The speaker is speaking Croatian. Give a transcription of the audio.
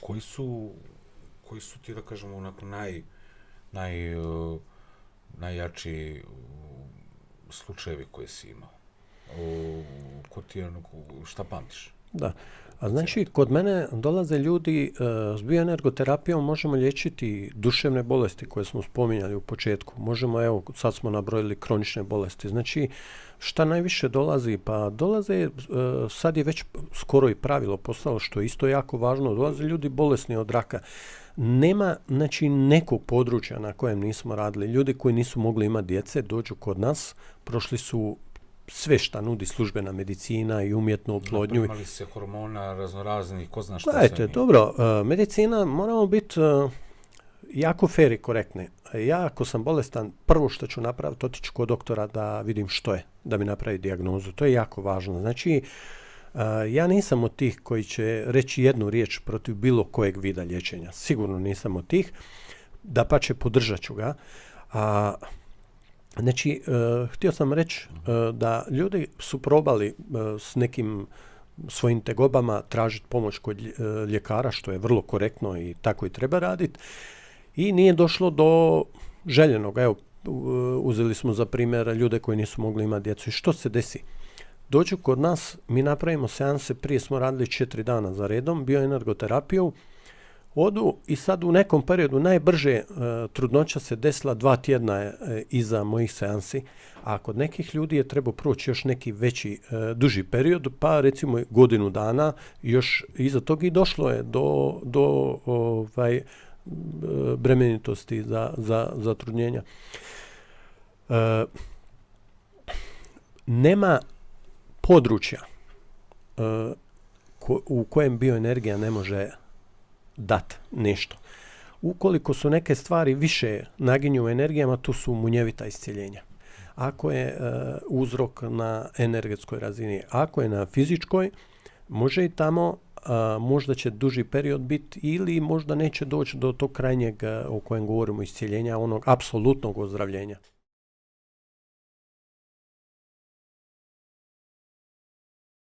koji su ti, da kažemo, onako najjači slučajevi koje si imao? Ko ti je, šta pamtiš? Da. A znači, kod mene dolaze ljudi s bioenergoterapijom, možemo liječiti duševne bolesti koje smo spominjali u početku. Možemo, evo, sad smo nabrojili kronične bolesti. Znači, šta najviše dolazi? Pa dolaze, sad je već skoro i pravilo postalo, što je isto jako važno, dolaze ljudi bolesni od raka. Nema, znači, nekog područja na kojem nismo radili. Ljudi koji nisu mogli imati djece dođu kod nas, prošli su sve šta nudi službena medicina i umjetnu oplodnju. Imali se hormona raznoraznih, ko zna šta sve. Gledajte, dobro, medicina, moramo biti jako fair i korektni. Ja, ako sam bolestan, prvo što ću napraviti, otići kod doktora da vidim što je, da mi napravi dijagnozu. To je jako važno. Znači, ja nisam od tih koji će reći jednu riječ protiv bilo kojeg vida liječenja. Sigurno nisam od tih. Dapače, podržat ću ga. Znači, htio sam reći da ljudi su probali s nekim svojim tegobama tražiti pomoć kod ljekara, što je vrlo korektno i tako i treba raditi. I nije došlo do željenog. Evo, uzeli smo za primjer ljude koji nisu mogli imati djecu. I što se desi? Dođu kod nas, mi napravimo seanse, prije smo radili 4 dana za redom, bioenergoterapiju, odu i sad u nekom periodu najbrže trudnoća se desila 2 tjedna iza mojih seansi, a kod nekih ljudi je trebao proći još neki veći, duži period, pa recimo godinu dana, još iza toga i došlo je do bremenitosti za trudnjenja. Nema područja u kojem bioenergija ne može dati nešto. Ukoliko su neke stvari više naginju u energijama, tu su munjevita iscjeljenja. Ako je uzrok na energetskoj razini, ako je na fizičkoj, može i tamo, možda će duži period biti ili možda neće doći do tog krajnjeg o kojem govorimo iscjeljenja, onog apsolutnog ozdravljenja.